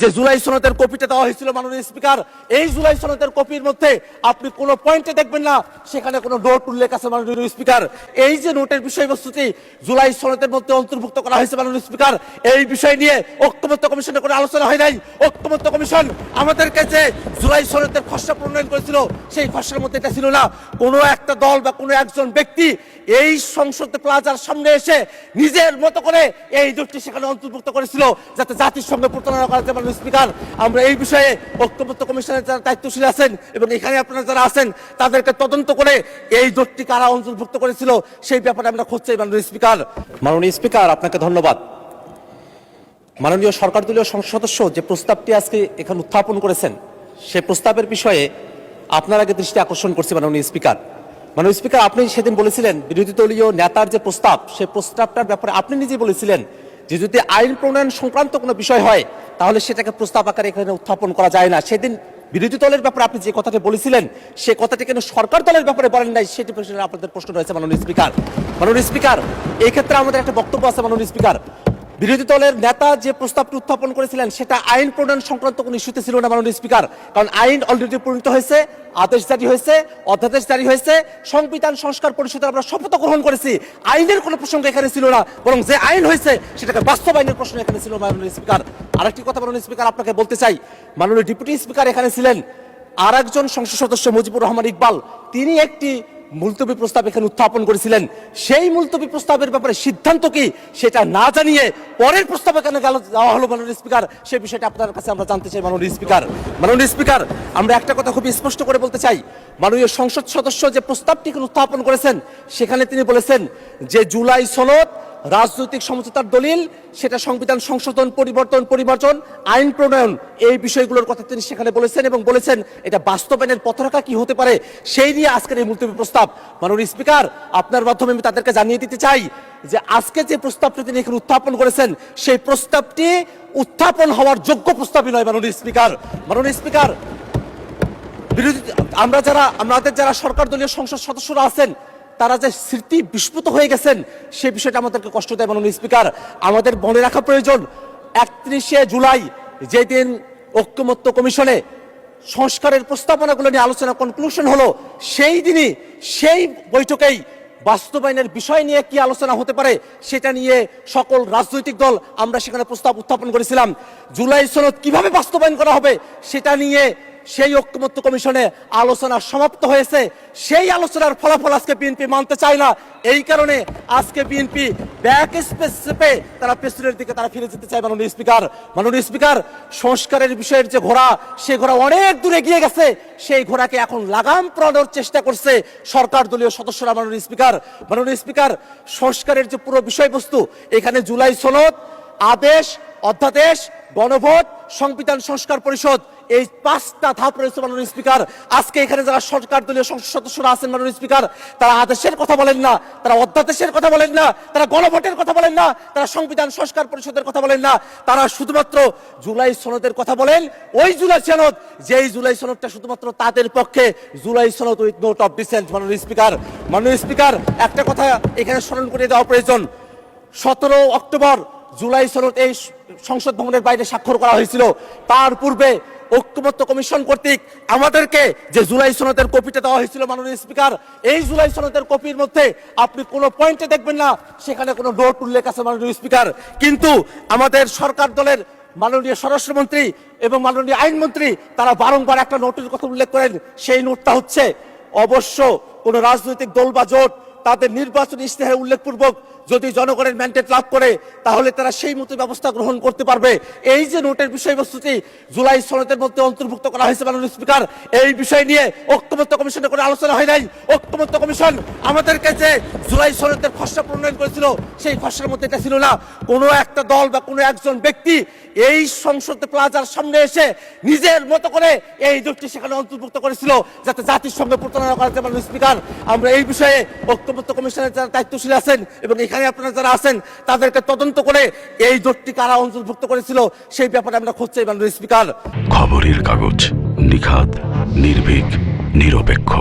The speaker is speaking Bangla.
যে জুলাই সনদের কপিটা দেওয়া হয়েছিল মাননীয় স্পিকার, এই জুলাই সনদের কপির মধ্যে আপনি কোনো পয়েন্টে দেখবেন না সেখানে কোনো নোট উল্লেখ আছে মাননীয় স্পিকার। এই যে নোটের বিষয়বস্তুটি জুলাই সনদের মধ্যে অন্তর্ভুক্ত করা হয়েছে মাননীয় স্পিকার, এই বিষয় নিয়ে ঐক্যমত্য কমিশনের কোনো আলোচনা হয় নাই। ঐক্যমত্য কমিশন আমাদেরকে যে জুলাই সনদের খসড়া প্রণয়ন করেছিল সেই খসড়ার মধ্যে এটা ছিল না। কোনো একটা দল বা কোনো একজন ব্যক্তি এই সংসদ প্লাজার সামনে এসে নিজের মতো করে এই জোটটি সেখানে অন্তর্ভুক্ত করেছিল যাতে জাতির সঙ্গে প্রতারণা করা যায়। মাননীয় স্পিকার, আমরা এই বিষয়ে ঐক্যমত্য কমিশনের যারা দায়িত্বশীল আছেন এবং এখানে আপনারা যারা আছেন তাদেরকে তদন্ত করে এই জোটটি কারা অন্তর্ভুক্ত করেছিল সেই ব্যাপারে আমরা খোঁজ চাই। মাননীয় স্পিকার। মাননীয় স্পিকার, আপনাকে ধন্যবাদ। মাননীয় সরকার দলীয় সংসদ সদস্য যে প্রস্তাবটি আজকে এখানে উত্থাপন করেছেন সেই প্রস্তাবের বিষয়ে আপনার আগে দৃষ্টি আকর্ষণ করছি। মাননীয় স্পিকার, আপনি সেদিন বলেছিলেন বিরোধী দলীয় নেতার যে প্রস্তাব সেই প্রস্তাবটার ব্যাপারে আপনি নিজেই বলেছিলেন যে যদি আইন প্রণয়ন সংক্রান্ত কোনো বিষয় হয় তাহলে সেটাকে প্রস্তাব আকারে এখানে উত্থাপন করা যায় না। সেদিন বিরোধী দলের ব্যাপারে আপনি যে কথাটি বলেছিলেন সে কথাটি কেন সরকার দলের ব্যাপারে বলেন নাই সেটি প্রশ্নে আপনাদের প্রশ্ন রয়েছে। মাননীয় স্পিকার, এই ক্ষেত্রে আমাদের একটা বক্তব্য আছে। মাননীয় স্পিকার, বিরোধী দলের নেতা যে প্রস্তাবটি উত্থাপন করেছিলেন সেটা আইন প্রণয়ন সংক্রান্ত কোনো ইস্যুতে ছিল না। মাননীয় স্পিকার, কারণ আইন অলরেডি প্রণীত হয়েছে, আদেশ জারি হয়েছে, অধ্যাদেশ জারি হয়েছে, সংবিধান সংস্কার পরিষদে আমরা শপথ গ্রহণ করেছি। আইনের কোনো প্রসঙ্গ এখানে ছিল না, বরং যে আইন হয়েছে সেটাকে বাস্তবায়নের প্রশ্ন এখানে ছিল। মাননীয় স্পিকার, আরেকটি কথা মাননীয় স্পিকার আপনাকে বলতে চাই, মাননীয় ডেপুটি স্পিকার এখানে ছিলেন, আর একজন সংসদ সদস্য মুজিবুর রহমান ইকবাল, তিনি একটি মুলতবি প্রস্তাব এখানে উত্থাপন করেছিলেন। সেই মুলতবি প্রস্তাবের ব্যাপারে সিদ্ধান্ত কি সেটা না জানিয়ে পরের প্রস্তাব এখানে দেওয়া হলো। মাননীয় স্পিকার, সেই বিষয়টা আপনার কাছে আমরা জানতে চাই। মাননীয় স্পিকার, আমরা একটা কথা খুব স্পষ্ট করে বলতে চাই, মাননীয় সংসদ সদস্য যে প্রস্তাবটি উত্থাপন করেছেন সেখানে তিনি বলেছেন যে জুলাই সনদ রাজনৈতিক সমঝোতার দলিল, সেটা সংবিধান সংশোধন পরিবর্তন আইন প্রণয়ন এই বিষয়গুলোর কথা তিনি সেখানে বলেছেন এবং বলেছেন এটা বাস্তবায়নের পথরেখা কি হতে পারে সেই নিয়ে আজকের এই মুলতবি প্রস্তাব। মাননীয় স্পিকার, আপনার মাধ্যমে আমি তাদেরকে জানিয়ে দিতে চাই যে আজকে যে প্রস্তাবটি তিনি এখানে উত্থাপন করেছেন সেই প্রস্তাবটি উত্থাপন হওয়ার যোগ্য প্রস্তাবই নয়। মাননীয় স্পিকার, আমাদের যারা সরকার দলীয় সংসদ সদস্যরা আছেন তারা যে স্মৃতি বিস্মৃত হয়ে গেছেন সেই বিষয়টা আমাদেরকে কষ্ট দেয়। মাননীয় স্পিকার, আমাদের মনে রাখা প্রয়োজন 31শে জুলাই যেদিন ঐক্যমত্য কমিশনে সংস্কারের প্রস্তাবনাগুলো নিয়ে আলোচনা কনক্লুশন হলো, সেই দিনই সেই বৈঠকেই বাস্তবায়নের বিষয় নিয়ে কি আলোচনা হতে পারে সেটা নিয়ে সকল রাজনৈতিক দল আমরা সেখানে প্রস্তাব উত্থাপন করেছিলাম। জুলাই সনদ কিভাবে বাস্তবায়ন করা হবে সেটা নিয়ে সেই ঐক্যমত্য কমিশনে আলোচনা সমাপ্ত হয়েছে। সেই আলোচনার ফলাফল আজকে বিএনপি মানতে চায় না। এই কারণে আজকে বিএনপি ব্যাক স্পেসে তারা পেছনের দিকে তারা ফিরে যেতে চায়। মাননীয় স্পিকার, সংস্কারের বিষয়ের যে ঘোড়া সেই ঘোড়া অনেক দূরে গিয়ে গেছে, সেই ঘোড়াকে এখন লাগাম পরানোর চেষ্টা করছে সরকার দলীয় সদস্যরা। মাননীয় স্পিকার, সংস্কারের যে পুরো বিষয়বস্তু এখানে জুলাই সনদ, আদেশ, অধ্যাদেশ, গণভোট, সংবিধান সংস্কার পরিষদ এই 5টা ধাপ রয়েছে। মাননীয় স্পিকার, আজকে এখানে যারা সরকার দলীয় সংসদ সদস্যরা আছেন মাননীয় স্পিকার, তারা আদেশের কথা বলেন না, তারা অধ্যাদেশের কথা বলেন না, তারা গণভোটের কথা বলেন না, তারা সংবিধান সংস্কার পরিষদের কথা বলেন না, তারা শুধুমাত্র জুলাই সনদের কথা বলেন। ওই জুলাই সনদ, যেই জুলাই সনদটা শুধুমাত্র তাদের পক্ষে জুলাই সনদ উইথ নোট অফ ডিসেন্ট। মাননীয় স্পিকার, একটা কথা এখানে স্মরণ করে দেওয়া প্রয়োজন, 17 অক্টোবর জুলাই সনদ এই সংসদ ভবনের বাইরে স্বাক্ষর করা হয়েছিল। তার পূর্বে ঐক্যমত্য কমিশন কর্তৃক আমাদেরকে যে জুলাই সনদের কপিটা দেওয়া হয়েছিল মাননীয় স্পিকার, এই জুলাই সনদের কপির মধ্যে আপনি কোনো পয়েন্টে দেখবেন না সেখানে কোনো নোট উল্লেখ আছে মাননীয় স্পিকার। কিন্তু আমাদের সরকার দলের মাননীয় স্বরাষ্ট্রমন্ত্রী এবং মাননীয় আইনমন্ত্রী তারা বারংবার একটা নোটের কথা উল্লেখ করেন। সেই নোটটা হচ্ছে অবশ্য কোন রাজনৈতিক দল বা জোট তাদের নির্বাচনী ইশতেহারে উল্লেখপূর্বক যদি জনগণের ম্যান্ডেট লাভ করে তাহলে তারা সেই মতো ব্যবস্থা গ্রহণ করতে পারবে। এই যে নোটের বিষয়বস্তুটি জুলাই সনদের মধ্যে অন্তর্ভুক্ত করা হয়েছে মাননীয় স্পিকার, এই বিষয় নিয়ে ঐক্যমত্য কমিশনের কোনো আলোচনা হয় নাই। ঐক্যমত্য কমিশন আমাদেরকে যে জুলাই সনদের খসড়া প্রণয়ন করেছিল সেই খসড়ার মধ্যে এটা ছিল না। কোনো একটা দল বা কোনো একজন ব্যক্তি এই সংসদ প্লাজার সামনে এসে নিজের মতো করে এই জোটটি সেখানে অন্তর্ভুক্ত করেছিল যাতে জাতির সঙ্গে প্রতারণা করা যায়। মাননীয় স্পিকার, আমরা এই বিষয়ে ঐক্যমত্য কমিশনের যারা দায়িত্বশীল আছেন এবং এখানে আপনারা যারা আছেন তাদেরকে তদন্ত করে এই জোটটি কারা অন্তর্ভুক্ত করেছিল সেই ব্যাপারে আমরা খোঁজ চাই। মাননীয় স্পিকার। খবরের কাগজ, নিখাত, নির্ভীক, নিরপেক্ষ।